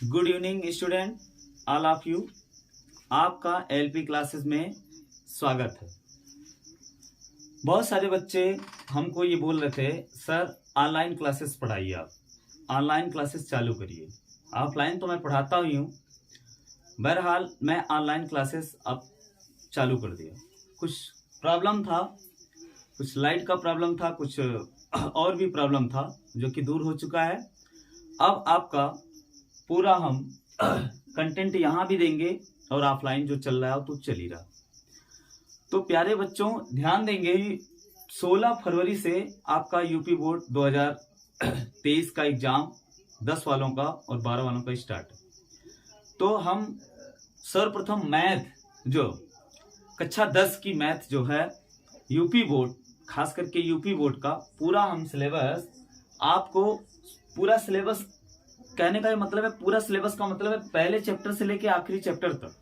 Good evening student, all of you. आपका LP classes में स्वागत है। बहुत सारे बच्चे हमको ये बोल रहे थे, सर ऑनलाइन क्लासेस पढ़ाइए, आप ऑनलाइन क्लासेस चालू करिए। ऑफलाइन तो मैं पढ़ाता ही हूँ, बहरहाल मैं ऑनलाइन क्लासेस अब चालू कर दिया। कुछ प्रॉब्लम था, कुछ लाइट का प्रॉब्लम था, कुछ और भी प्रॉब्लम था जो कि दूर हो चुका है। अब आपका पूरा हम कंटेंट यहाँ भी देंगे और ऑफलाइन जो चल रहा है तो चल ही रहा। तो प्यारे बच्चों ध्यान देंगे, 16 फरवरी से आपका यूपी बोर्ड 2023 का एग्जाम 10 वालों का और 12 वालों का स्टार्ट है। तो हम सर्वप्रथम मैथ जो कक्षा 10 की मैथ जो है यूपी बोर्ड, खास करके यूपी बोर्ड का पूरा हम सिलेबस आपको, पूरा सिलेबस कहने का मतलब है, पूरा सिलेबस का मतलब है पहले चैप्टर से लेके आखिरी चैप्टर तक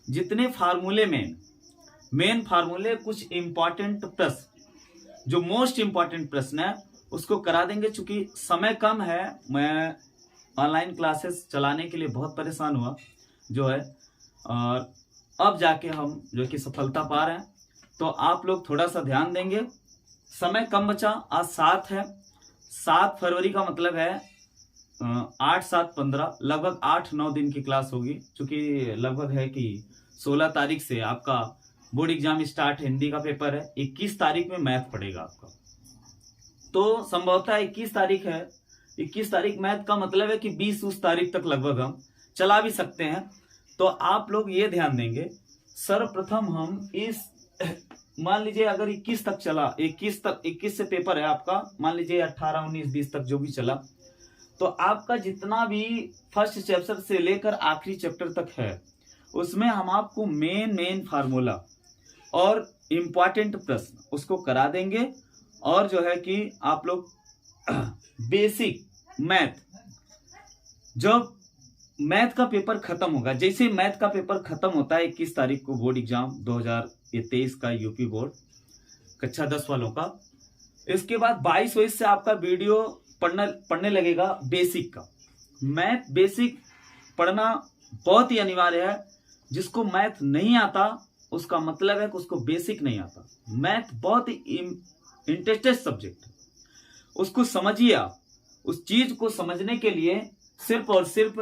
जितने फार्मूले मेन फार्मूले, कुछ इंपॉर्टेंट प्रश्न जो मोस्ट इंपॉर्टेंट प्रश्न है उसको करा देंगे। चूंकि समय कम है, मैं ऑनलाइन क्लासेस चलाने के लिए बहुत परेशान हुआ जो है, और अब जाके हम जो कि सफलता पा रहे हैं। तो आप लोग थोड़ा सा ध्यान देंगे, समय कम बचा। आज 7 है, 7 फरवरी का मतलब है 8, 7, 15 लगभग 8-9 दिन की क्लास होगी। चूंकि लगभग है कि 16 तारीख से आपका बोर्ड एग्जाम स्टार्ट है, हिंदी का पेपर है, 21 तारीख में मैथ पढ़ेगा आपका। तो संभवतः 21 तारीख है, 21 तारीख मैथ का मतलब है कि 20 तारीख तक लगभग हम चला भी सकते हैं। तो आप लोग ये ध्यान देंगे, सर्वप्रथम हम इस मान लीजिए अगर 21 तक चला, 21 से पेपर है आपका, मान लीजिए 18, 19, 20 तक जो भी चला, तो आपका जितना भी फर्स्ट चैप्टर से लेकर आखिरी चैप्टर तक है उसमें हम आपको मेन फार्मूला और इम्पॉर्टेंट प्रश्न उसको करा देंगे। और जो है कि आप लोग बेसिक मैथ, जब मैथ का पेपर खत्म होगा, जैसे मैथ का पेपर खत्म होता है 21 तारीख को बोर्ड एग्जाम 2023 का यूपी बोर्ड कक्षा 10 वालों का, इसके बाद 22 से आपका वीडियो पढ़ने लगेगा बेसिक का। मैथ बेसिक पढ़ना बहुत ही अनिवार्य है। जिसको मैथ नहीं आता उसका मतलब है कि उसको बेसिक नहीं आता। मैथ बहुत ही इंटरेस्टेड सब्जेक्ट है, उसको समझिए आप। उस चीज को समझने के लिए सिर्फ और सिर्फ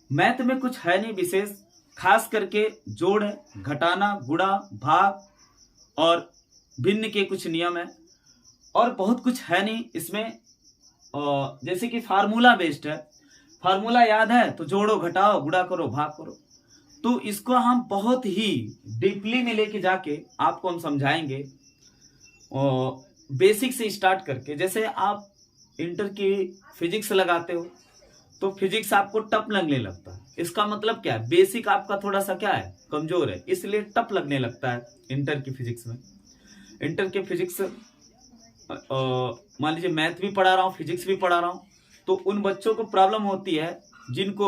मैथ में कुछ है नहीं विशेष, खास करके जोड़ है, घटाना, गुणा, भाग और भिन्न के कुछ नियम है, और बहुत कुछ है नहीं इसमें। जैसे कि फार्मूला बेस्ड है, फार्मूला याद है तो जोड़ो, घटाओ, गुणा करो, भाग करो। तो इसको हम बहुत ही डीपली में लेके जाके आपको हम समझाएंगे, बेसिक से स्टार्ट करके। जैसे आप इंटर की फिजिक्स लगाते हो तो फिजिक्स आपको टफ लगने लगता है, इसका मतलब क्या है, बेसिक आपका थोड़ा सा क्या है, कमजोर है, इसलिए टफ लगने लगता है इंटर की फिजिक्स में। इंटर के फिजिक्स मान लीजिए मैथ भी पढ़ा रहा हूँ, फिजिक्स भी पढ़ा रहा हूँ, तो उन बच्चों को प्रॉब्लम होती है जिनको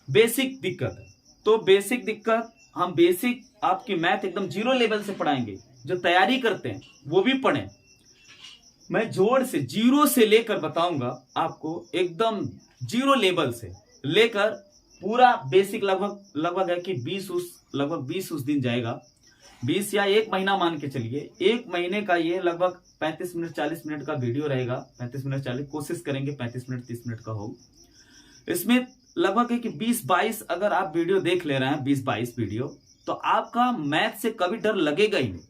बेसिक दिक्कत है। तो बेसिक दिक्कत, हम बेसिक आपकी मैथ एकदम 0 लेवल से पढ़ाएंगे। जो तैयारी करते हैं वो भी पढ़ें, मैं जोड़ से 0 से लेकर बताऊंगा आपको, एकदम 0 लेवल से लेकर पूरा बेसिक लगभग है कि 20 दिन जाएगा, 20 या 1 महीना मान के चलिए। 1 महीने का ये लगभग 35 मिनट 40 मिनट का वीडियो रहेगा। 35 मिनट 40, कोशिश करेंगे 35 मिनट 30 मिनट का हो। इसमें लगभग है कि 20-22 अगर आप वीडियो देख ले रहे हैं, 20-22 वीडियो, तो आपका मैथ से कभी डर लगेगा ही नहीं,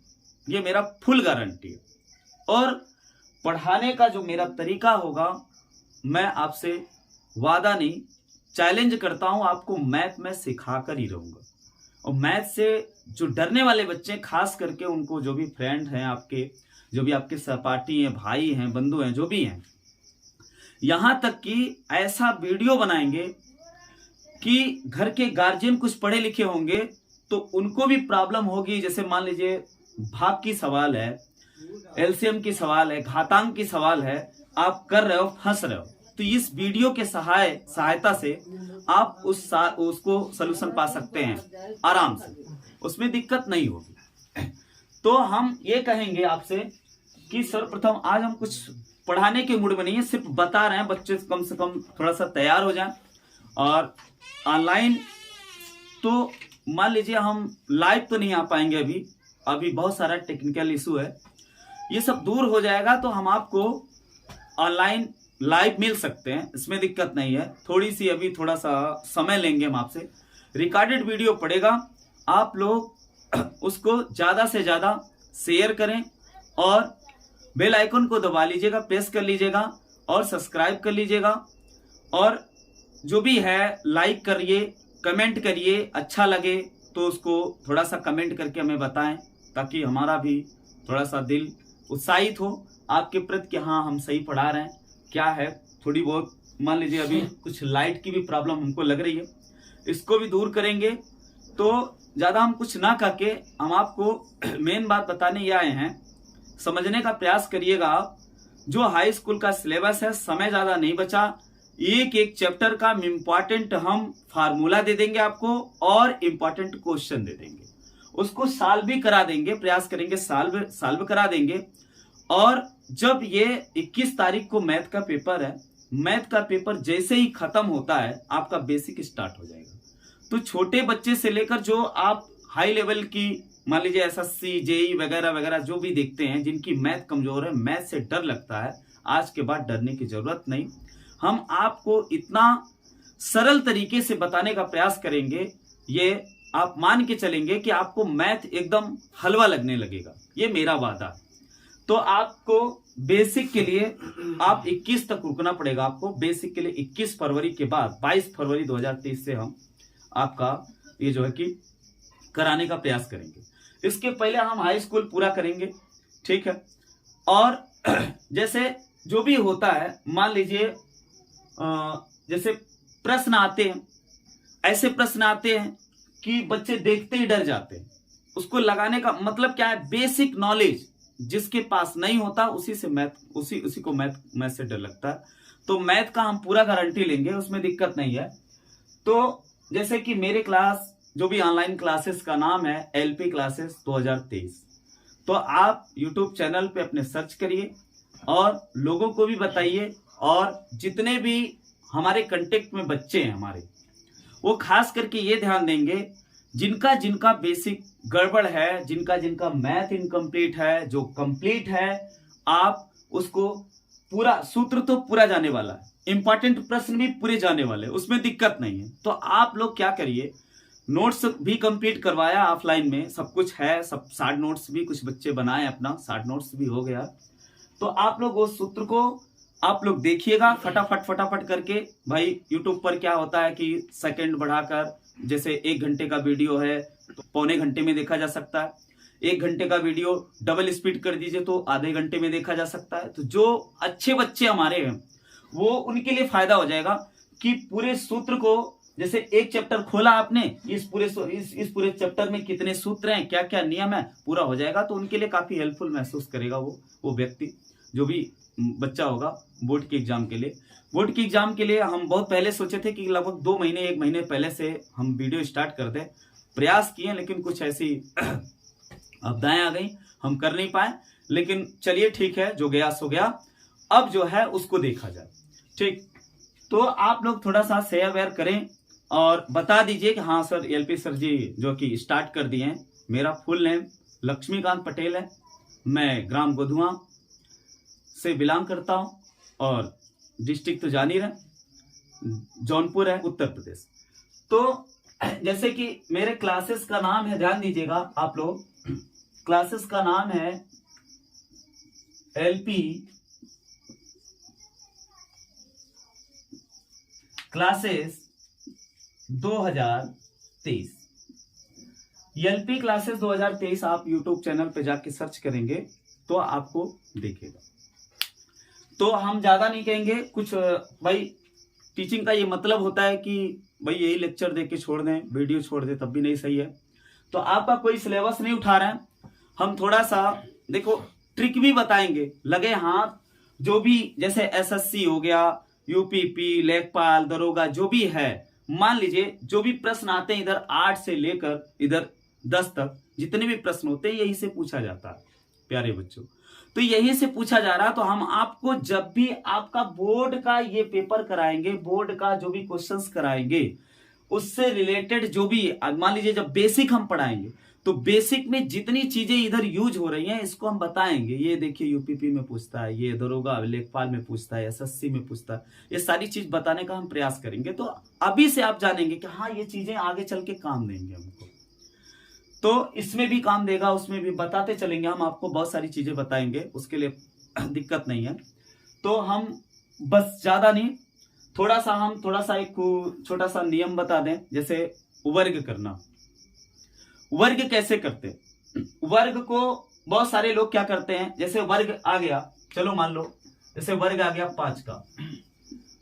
ये मेरा फुल गारंटी है। और पढ़ाने का जो मेरा तरीका होगा, मैं आपसे वादा नहीं, चैलेंज करता हूं, आपको मैथ में सिखाकर ही रहूंगा। और मैथ से जो डरने वाले बच्चे, खास करके उनको, जो भी फ्रेंड हैं आपके, जो भी आपके सहपाठी हैं, भाई हैं, बंधु हैं, जो भी हैं, यहां तक कि ऐसा वीडियो बनाएंगे कि घर के गार्जियन कुछ पढ़े लिखे होंगे तो उनको भी प्रॉब्लम होगी। जैसे मान लीजिए भाग की सवाल है, एलसीएम की सवाल है, घातांक की सवाल है, आप कर रहे हो, फंस रहे हो, तो इस वीडियो के सहायता से आप उसको सलूशन पा सकते हैं आराम से, उसमें दिक्कत नहीं होगी। तो हम ये कहेंगे आपसे कि सर्वप्रथम आज हम कुछ पढ़ाने के मूड में नहीं है, सिर्फ बता रहे हैं, बच्चे कम से कम थोड़ा सा तैयार हो जाएं। और ऑनलाइन तो मान लीजिए हम लाइव तो नहीं आ पाएंगे, अभी बहुत सारा टेक्निकल इशू है, ये सब दूर हो जाएगा तो हम आपको ऑनलाइन लाइव मिल सकते हैं, इसमें दिक्कत नहीं है। थोड़ी सी अभी थोड़ा सा समय लेंगे हम आपसे। रिकॉर्डेड वीडियो पड़ेगा, आप लोग उसको ज़्यादा से ज़्यादा शेयर करें और बेल आइकन को दबा लीजिएगा, प्रेस कर लीजिएगा और सब्सक्राइब कर लीजिएगा। और जो भी है लाइक करिए, कमेंट करिए, अच्छा लगे तो उसको थोड़ा सा कमेंट करके हमें बताएं, ताकि हमारा भी थोड़ा सा दिल उत्साहित हो आपके प्रति कि हाँ हम सही पढ़ा रहे हैं। क्या है थोड़ी बहुत मान लीजिए अभी कुछ लाइट की भी प्रॉब्लम हमको लग रही है, इसको भी दूर करेंगे। तो ज़्यादा हम कुछ ना करके हम आपको मेन बात बताने ये आए हैं, समझने का प्रयास करिएगा आप। जो हाई स्कूल का सिलेबस है, समय ज़्यादा नहीं बचा, एक एक चैप्टर का इम्पॉर्टेंट हम फार्मूला दे देंगे आपको और इम्पॉर्टेंट क्वेश्चन दे देंगे, उसको सॉल्व भी करा देंगे, प्रयास करेंगे सॉल्व करा देंगे। और जब ये 21 तारीख को मैथ का पेपर है, मैथ का पेपर जैसे ही खत्म होता है आपका बेसिक स्टार्ट हो जाएगा। तो छोटे बच्चे से लेकर जो आप हाई लेवल की मान लीजिए एसएससी, जेई वगैरह वगैरह जो भी देखते हैं, जिनकी मैथ कमजोर है, मैथ से डर लगता है, आज के बाद डरने की जरूरत नहीं। हम आपको इतना सरल तरीके से बताने का प्रयास करेंगे, ये आप मान के चलेंगे कि आपको मैथ एकदम हलवा लगने लगेगा, ये मेरा वादा। तो आपको बेसिक के लिए आप 21 तक रुकना पड़ेगा। आपको बेसिक के लिए 21 फरवरी के बाद 22 फरवरी 2023 से हम आपका ये जो है कि कराने का प्रयास करेंगे। इसके पहले हम हाई स्कूल पूरा करेंगे, ठीक है। और जैसे जो भी होता है, मान लीजिए जैसे प्रश्न आते हैं, ऐसे प्रश्न आते हैं कि बच्चे देखते ही डर जाते हैं। उसको लगाने का मतलब क्या है, बेसिक नॉलेज जिसके पास नहीं होता उसी से मैथ उसी को मैथ से डर लगता है। तो मैथ का हम पूरा गारंटी लेंगे, उसमें दिक्कत नहीं है। तो जैसे कि मेरे क्लास जो भी ऑनलाइन क्लासेस का नाम है एलपी क्लासेस 2023, तो आप यूट्यूब चैनल पे अपने सर्च करिए और लोगों को भी बताइए। और जितने भी हमारे कांटेक्ट में बच्चे हैं हमारे, वो खास करके ये ध्यान देंगे जिनका जिनका बेसिक गड़बड़ है, जिनका जिनका मैथ इनकम्प्लीट है, जो कंप्लीट है, आप उसको पूरा सूत्र तो पूरा जाने वाला है, इंपॉर्टेंट प्रश्न भी पूरे जाने वाले, उसमें दिक्कत नहीं है। तो आप लोग क्या करिए, नोट्स भी कंप्लीट करवाया ऑफलाइन में, सब कुछ है, सब शार्ट नोट्स भी कुछ बच्चे बनाए, अपना शार्ट नोट्स भी हो गया। तो आप लोग उस सूत्र को आप लोग देखिएगा फटाफट करके। भाई यूट्यूब पर क्या होता है कि सेकंड बढ़ाकर, जैसे 1 घंटे का वीडियो है तो पौने घंटे में देखा जा सकता है, 1 घंटे का वीडियो डबल स्पीड कर दीजिए तो आधे घंटे में देखा जा सकता है। तो जो अच्छे बच्चे हमारे हैं वो उनके लिए फायदा हो जाएगा कि पूरे सूत्र को, जैसे एक चैप्टर खोला आपने, इस पूरे चैप्टर में कितने सूत्र हैं, क्या क्या नियम है, पूरा हो जाएगा। तो उनके लिए काफी हेल्पफुल महसूस करेगा वो व्यक्ति, जो भी बच्चा होगा बोर्ड के एग्जाम के लिए। बोर्ड के एग्जाम के लिए हम बहुत पहले सोचे थे कि लगभग 2 महीने 1 महीने पहले से हम वीडियो स्टार्ट कर दें, प्रयास किए, लेकिन कुछ ऐसी आपदाएं आ गई, हम कर नहीं पाए। लेकिन चलिए ठीक है, जो गया सो गया, अब जो है उसको देखा जाए, ठीक। तो आप लोग थोड़ा सा शेयर वेयर करें और बता दीजिए कि हाँ सर, एलपी सर जी जो कि स्टार्ट कर दिए हैं। मेरा फुल नेम लक्ष्मीकांत पटेल है, मैं ग्राम गोधुआ से बिलोंग करता हूं और डिस्ट्रिक्ट तो जान ही रहे, जौनपुर है, उत्तर प्रदेश। तो जैसे कि मेरे क्लासेस का नाम है, ध्यान दीजिएगा आप लोग, क्लासेस का नाम है एलपी क्लासेस 2023। एलपी क्लासेस 2023 आप यूट्यूब चैनल पे जाके सर्च करेंगे तो आपको दिखेगा। तो हम ज्यादा नहीं कहेंगे कुछ, भाई टीचिंग का ये मतलब होता है कि भाई यही लेक्चर दे के छोड़ दें, वीडियो छोड़ दें, तब भी नहीं सही है। तो आपका कोई सिलेबस नहीं उठा रहे हैं, हम थोड़ा सा देखो ट्रिक भी बताएंगे, लगे हाथ। जो भी जैसे एसएससी हो गया, यूपीपी, लेखपाल, दरोगा, जो भी है, मान लीजिए जो भी प्रश्न आते हैं इधर 8 से लेकर इधर 10 तक, जितने भी प्रश्न होते हैं यही से पूछा जाता है प्यारे बच्चों। तो यही से पूछा जा रहा। तो हम आपको जब भी आपका बोर्ड का ये पेपर कराएंगे, बोर्ड का जो भी क्वेश्चंस कराएंगे, उससे रिलेटेड जो भी, मान लीजिए जब बेसिक हम पढ़ाएंगे तो बेसिक में जितनी चीजें इधर यूज हो रही हैं इसको हम बताएंगे। ये देखिए यूपीपी में पूछता है, ये दरोगा लेखपाल में पूछता है, एसएससी में पूछता है, ये सारी चीज बताने का हम प्रयास करेंगे। तो अभी से आप जानेंगे कि हाँ ये चीजें आगे चल के काम देंगे हमको, तो इसमें भी काम देगा, उसमें भी बताते चलेंगे। हम आपको बहुत सारी चीजें बताएंगे, उसके लिए दिक्कत नहीं है। तो हम बस ज्यादा नहीं, थोड़ा सा एक छोटा सा नियम बता दें। जैसे वर्ग करना, वर्ग कैसे करते, वर्ग को बहुत सारे लोग क्या करते हैं, जैसे वर्ग आ गया, चलो मान लो जैसे वर्ग आ गया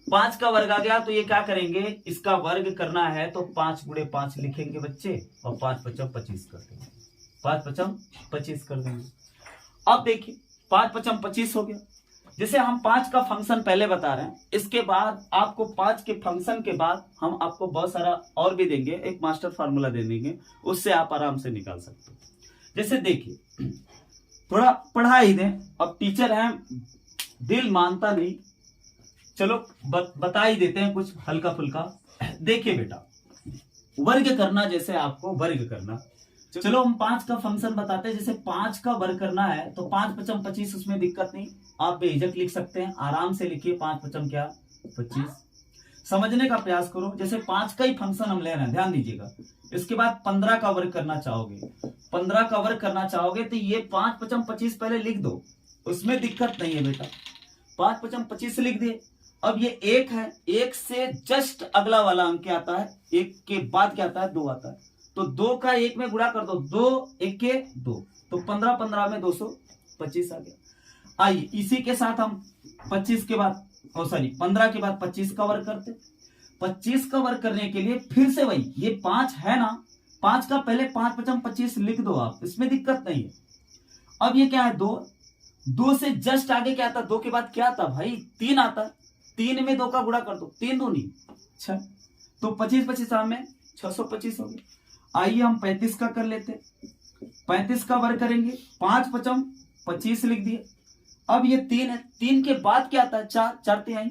5 का वर्ग आ गया, तो ये क्या करेंगे, इसका वर्ग करना है तो 5 गुणे 5 लिखेंगे बच्चे, और 5 पचम 25 कर देंगे, 5 पचम 25 कर देंगे। अब देखिए 5 पचम 25 हो गया। जैसे हम 5 का फंक्शन पहले बता रहे हैं, इसके बाद आपको 5 के फंक्शन के बाद हम आपको बहुत सारा और भी देंगे, एक मास्टर फार्मूला दे देंगे, उससे आप आराम से निकाल सकते हो। जैसे देखिए थोड़ा पढ़ा ही दें, अब टीचर हैं, दिल मानता नहीं, चलो बता ही देते हैं कुछ हल्का फुल्का। देखिए बेटा, वर्ग करना, जैसे आपको वर्ग करना, चलो हम 5 का फंक्शन बताते हैं। जैसे 5 का वर्ग करना है तो 5 पचम 25, उसमें दिक्कत नहीं, आप बेझिझक लिख सकते हैं, आराम से लिखिए। 5 पचम क्या 25, समझने का प्रयास करो। जैसे 5 का ही फंक्शन हम ले रहे हैं, ध्यान दीजिएगा। इसके बाद 15 का वर्ग करना चाहोगे, 15 का वर्ग करना चाहोगे तो ये 5 पचम 25 पहले लिख दो, उसमें दिक्कत नहीं है बेटा। 5 पचम 25 लिख दिए। अब ये 1 है, 1 से जस्ट अगला वाला अंक क्या आता है, 1 के बाद क्या आता है, 2 आता है, तो 2 का 1 में गुणा कर दो, 2 1 के 2, तो 15 15 में 225 आ गया। आइए इसी के साथ हम 25 के बाद 15 के बाद 25 का वर्ग करते। 25 का वर्ग करने के लिए फिर से वही, ये 5 है ना, 5 का पहले 5 पचम 25 लिख दो आप, इसमें दिक्कत नहीं है। अब ये क्या है, 2 से जस्ट आगे क्या आता, 2 के बाद क्या आता भाई, 3 आता है, 3 में 2 का गुणा कर दो, 3 दूनी 6, तो 25 25 में 625 हो गया। आइए हम 35 का कर लेते, 35 का वर्ग करेंगे, 5 पचम 25 लिख दिए। अब ये 3 है, 3 के बाद क्या आता है, 4, 4 तिहाई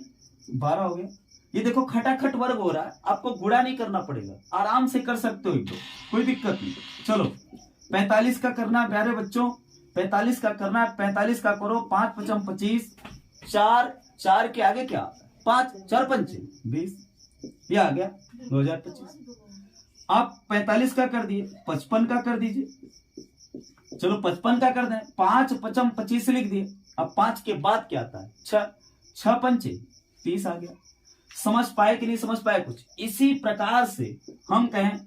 12 हो गया। ये देखो खटाखट वर्ग हो रहा है, आपको गुणा नहीं करना पड़ेगा, आराम से कर सकते हो, एक दो कोई दिक्कत नहीं। चलो 45 का करना है प्यारे बच्चों, 45 का करना है, 45 का करो, 5 पचम 25, 4 के आगे क्या, 5 4 पंचे 20, ये आ गया 2025। आप 45 का कर दिए, 55 का कर दीजिए। चलो 55 का कर दें, 5 पचम 25 लिख दिए। अब 5 के बाद क्या आता है, 6 पंचे 30 आ गया। समझ पाए कि नहीं समझ पाए कुछ? इसी प्रकार से हम कहें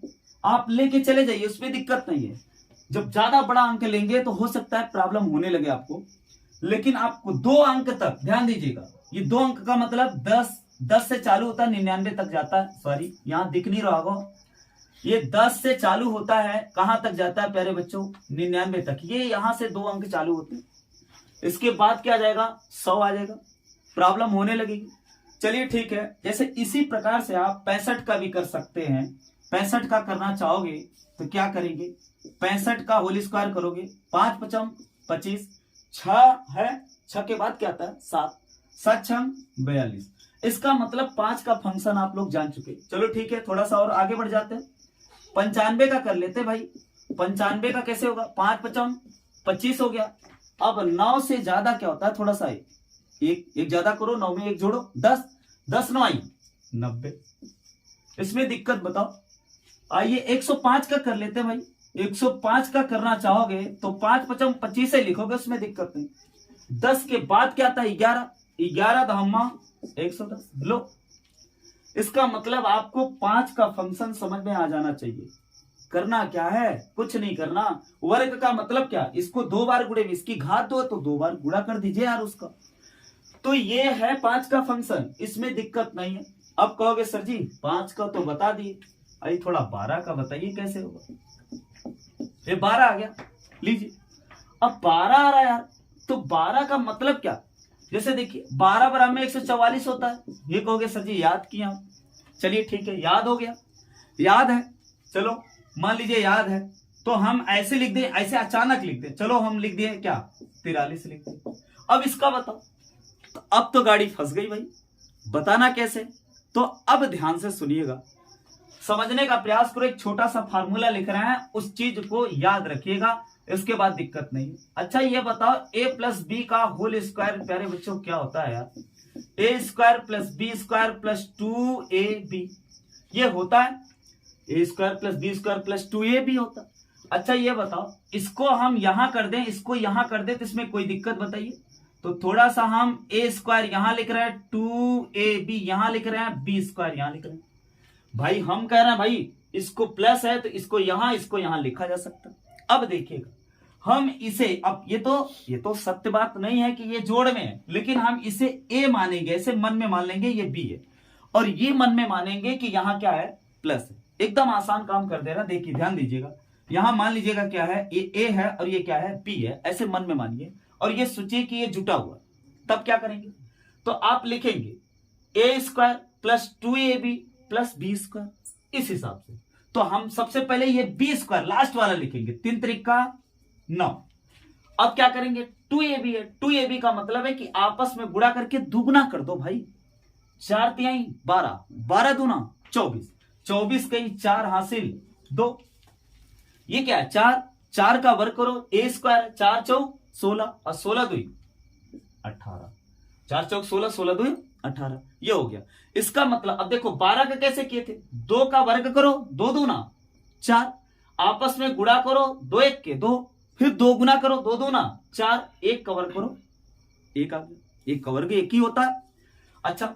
आप लेके चले जाइए, उसमें दिक्कत नहीं है। जब ज्यादा बड़ा अंक लेंगे तो हो सकता है प्रॉब्लम होने लगे आपको, लेकिन आपको 2 अंक तक ध्यान दीजिएगा। ये 2 अंक का मतलब 10 से चालू होता है, 99 तक जाता है। सॉरी यहां दिख नहीं रहा होगा, ये 10 से चालू होता है, कहां तक जाता है प्यारे बच्चों, 99 तक। ये यहां से 2 अंक चालू होते हैं, इसके बाद क्या आ जाएगा, 100 आ जाएगा, प्रॉब्लम होने लगेगी। चलिए ठीक है, जैसे इसी प्रकार से आप 65 का भी कर सकते हैं। 65 का करना चाहोगे तो क्या करेंगे, 65 का होल स्क्वायर करोगे, 5 पचम 25, 6 है, 6 के बाद क्या आता है, 7, 7 छम 42। इसका मतलब 5 का फंक्शन आप लोग जान चुके। चलो ठीक है, थोड़ा सा और आगे बढ़ जाते हैं, 95 का कर लेते भाई। 95 का कैसे होगा, 5 पचम 25 हो गया। अब 9 से ज्यादा क्या होता है, थोड़ा सा एक ज्यादा करो, 9 में 1 जोड़ो, 10, 10 9 90। इसमें दिक्कत बताओ। आइए 105 का कर लेते भाई। 105 का करना चाहोगे तो 5 पचम 25 से लिखोगे, उसमें दिक्कत नहीं। 10 के बाद क्या आता है, 11 दहम्मा 110। लो, इसका मतलब आपको 5 का फंक्शन समझ में आ जाना चाहिए। करना क्या है, कुछ नहीं करना। वर्ग का मतलब क्या, इसको 2 बार गुणे, इसकी घात 2 तो 2 बार गुणा कर दीजिए यार उसका। तो ये है 5 का फंक्शन, इसमें दिक्कत नहीं है। अब कहोगे सर जी 5 का तो बता दिए, अरे थोड़ा 12 का बताइए कैसे होगा। ये 12 आ गया, लीजिए। अब 12 आ रहा है यार, तो 12 का मतलब क्या, जैसे देखिए 12 बराबर में 144 होता है। ये कहोगे सर जी याद किया, चलिए ठीक है, याद हो गया, याद है, चलो मान लीजिए याद है। तो हम ऐसे लिख दें, ऐसे अचानक लिख दें, चलो हम लिख दिए क्या 43 लिख दें। अब इसका बताओ, तो अब तो गाड़ी फंस गई भाई, बताना कैसे? तो अब ध्यान से सुनिएगा, समझने का प्रयास करो। एक छोटा सा फार्मूला लिख रहे हैं, उस चीज को याद रखिएगा, इसके बाद दिक्कत नहीं। अच्छा ये बताओ a प्लस बी का होल स्क्वायर प्यारे बच्चों क्या होता है यार? A square plus B square plus 2ab ये होता है, A square plus B square plus 2ab होता है। अच्छा ये बताओ, इसको हम यहां कर दें, इसको यहां कर दें, तो इसमें कोई दिक्कत बताइए? तो थोड़ा सा हम ए स्क्वायर यहां लिख रहे हैं, 2ab यहां लिख रहे हैं, बी स्क्वायर यहां लिख रहे हैं। भाई हम कह रहे हैं भाई इसको प्लस है तो इसको यहां लिखा जा सकता। अब देखिएगा, हम इसे, अब ये तो सत्य बात नहीं है कि ये जोड़ में है, लेकिन हम इसे ए मानेंगे, ऐसे मन में मान लेंगे ये बी है, और ये मन में मानेंगे कि यहां क्या है, प्लस है। एकदम आसान काम कर दे रहा, देखिए ध्यान दीजिएगा, यहां मान लीजिएगा क्या है, ये ए है और ये क्या है, बी है, ऐसे मन में मानिए, और ये सोचिए कि ये जुटा हुआ। तब क्या करेंगे? तो आप लिखेंगे A square plus 2ab plus B square, इस हिसाब से। तो हम सबसे पहले ये बी स्क्वायर लास्ट वाला लिखेंगे, 3 त्रिका 9। अब क्या करेंगे, 2ab है, 2ab का मतलब है कि आपस में गुणा करके दुगना कर दो भाई, 4 तिहाई 12, 12 दूना 24, 24 कहीं 4 हासिल 2, ये क्या है 4, 4 का वर्ग करो, ए स्क्वायर 4 चौक 16 और 16 दुई 18, 4 चौक 16, 16 दुई 18, ये हो गया। इसका मतलब अब देखो 12 का कैसे किए थे, 2 का वर्ग करो, 2 दूना 4, आपस में गुणा करो, 2 1 के 2, फिर 2 गुना करो, 2 दूना 4, 1 का वर्ग करो, 1 आ गया, 1 का वर्ग 1 ही होता है। अच्छा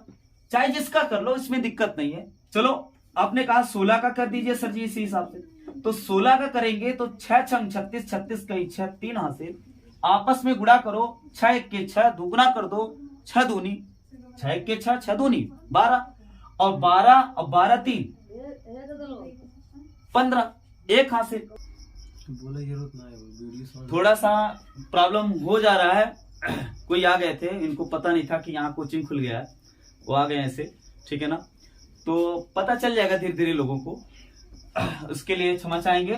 चाहे जिसका कर लो, इसमें दिक्कत नहीं है। चलो आपने कहा 16 का कर दीजिए सर जी इसी हिसाब से, तो 16 का करेंगे तो 6 छंग 36, 36 कहीं 6 3 हासिल, आपस में गुणा करो, 6 1 के 6, दुगुना कर दो, 6 दूनी 6 1 के 6, 6 दूनी 12, और 12 और 12 3 15, 1 हासिल। थोड़ा सा प्रॉब्लम हो जा रहा है, कोई आ गए थे, इनको पता नहीं था कि यहाँ कोचिंग खुल गया है, वो आ गए ऐसे, ठीक है ना, तो पता चल जाएगा धीरे धीरे लोगों को, उसके लिए क्षमा चाहेंगे।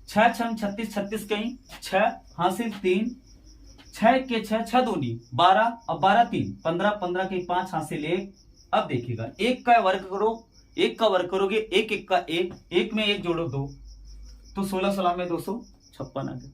6 छंग 36, 36 कहीं 6 हासिल 3, 6 के 6, 6 दूनी 12 और 12 3 15, 15 के 5 हासिल 1। अब देखिएगा 1 का वर्ग करो, 1 का वर्ग करोगे, 1 1 का 1, 1 में 1 जोड़ो 2, तो 16 16 में 256 आ गया।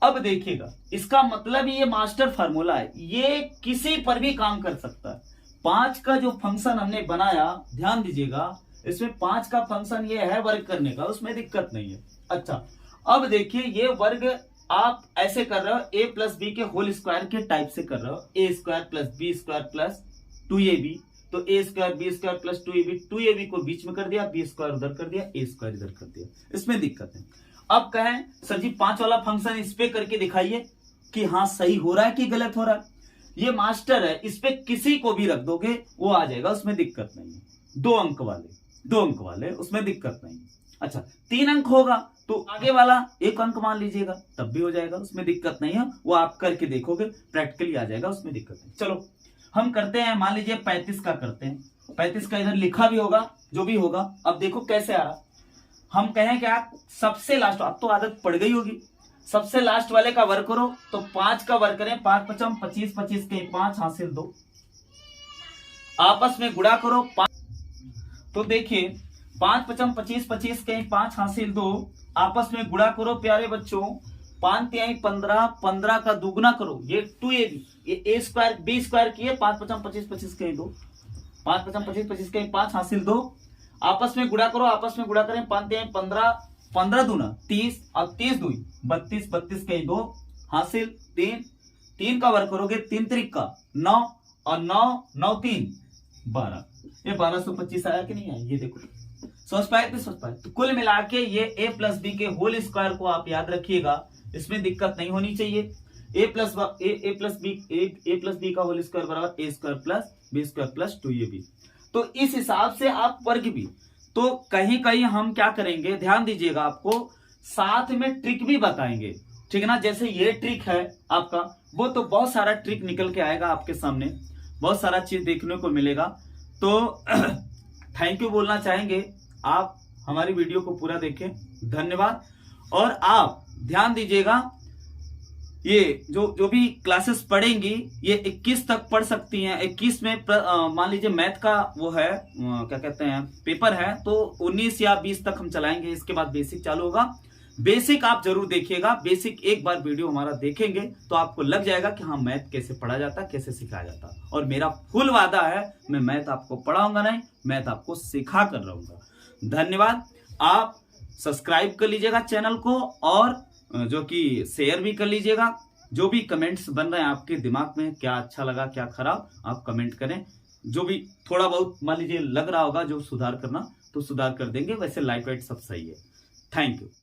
अब देखिएगा इसका मतलब ये मास्टर फार्मूला है, ये किसी पर भी काम कर सकता है। 5 का जो फंक्शन हमने बनाया, ध्यान दीजिएगा, इसमें 5 का फंक्शन ये है वर्ग करने का, उसमें दिक्कत नहीं है। अच्छा अब देखिए ये वर्ग आप ऐसे कर रहे हो, ए प्लस बी के होल स्क्वायर के टाइप से कर रहे हो, A square plus B square plus 2ab, तो A square B square plus 2ab, 2ab को बीच में कर दिया, बी स्क्वायर उधर कर दिया, ए स्क्वायर इधर कर दिया, इसमें दिक्कत है। अब कहें सर जी 5 वाला फंक्शन इस पे करके दिखाइए कि हाँ सही हो रहा है कि गलत हो रहा है। ये मास्टर है, इस पे किसी को भी रख दोगे वो आ जाएगा, उसमें दिक्कत नहीं है। 2 अंक वाले उसमें दिक्कत नहीं है। अच्छा 3 अंक होगा तो आगे वाला 1 अंक मान लीजिएगा, तब भी हो जाएगा, उसमें दिक्कत नहीं है, वो आप करके देखोगे प्रैक्टिकली आ जाएगा, उसमें दिक्कत नहीं। चलो हम करते हैं, मान लीजिए 35 का करते हैं, 35 का इधर लिखा भी होगा, जो भी होगा। अब देखो कैसे आ रहा, हम कहें क्या, सबसे लास्ट, अब तो आदत पड़ गई होगी, सबसे लास्ट वाले का वर्ग करो, तो 5 का वर्ग करें, 5 5 25, 25 के 5 हासिल 2, आपस में गुणा करो 5, तो देखिए 5 5 25, 25 के 5 हासिल 2, आपस में गुणा करो प्यारे बच्चों, 5 तिहाई 15, 15 का दुगुना करो, ये 2ab, ये ए स्क्वायर बी स्क्वायर किए, 5 5 25, 25 के 2, 5 5 25, 25 के 5 हासिल 2, आपस में गुणा करो, आपस में गुणा करें, 5 तिहाई 15, 15 दूना 30 और 30 दूई 32, 32 के 2 हासिल 3, 3 का वर्ग करोगे, 3 त्रिका 9 और 9 9 3 12, ये 1225 आया कि नहीं आया, ये देखो समझ पाए कि समझ पाए। तो कुल मिला के ये a प्लस बी के होल स्क्वायर को आप याद रखिएगा, इसमें दिक्कत नहीं होनी चाहिए। a प्लस बी का होल स्क्वायर बराबर a square plus B square plus 2ab। तो इस हिसाब से आप वर्ग भी, तो कहीं कहीं हम क्या करेंगे, ध्यान दीजिएगा, आपको साथ में ट्रिक भी बताएंगे, ठीक है ना। जैसे ये ट्रिक है आपका, वो तो बहुत सारा ट्रिक निकल के आएगा आपके सामने, बहुत सारा चीज देखने को मिलेगा। तो थैंक यू बोलना चाहेंगे, आप हमारी वीडियो को पूरा देखें, धन्यवाद। और आप ध्यान दीजिएगा, ये जो भी क्लासेस पढ़ेंगी ये 21 तक पढ़ सकती हैं। 21 में मान लीजिए मैथ का वो है क्या कहते हैं पेपर है, तो 19 या 20 तक हम चलाएंगे। इसके बाद बेसिक चालू होगा। बेसिक आप जरूर देखिएगा, बेसिक एक बार वीडियो हमारा देखेंगे तो आपको लग जाएगा कि हाँ मैथ कैसे पढ़ा जाता, कैसे सिखाया जाता। और मेरा फुल वादा है, मैं मैथ आपको पढ़ाऊंगा नहीं, मैथ आपको सिखा कर रहूंगा। धन्यवाद। आप सब्सक्राइब कर लीजिएगा चैनल को, और जो कि शेयर भी कर लीजिएगा। जो भी कमेंट्स बन रहे हैं आपके दिमाग में, क्या अच्छा लगा क्या खराब, आप कमेंट करें। जो भी थोड़ा बहुत मान लीजिए लग रहा होगा जो सुधार करना, तो सुधार कर देंगे। वैसे लाइट वाइट सब सही है। Thank you.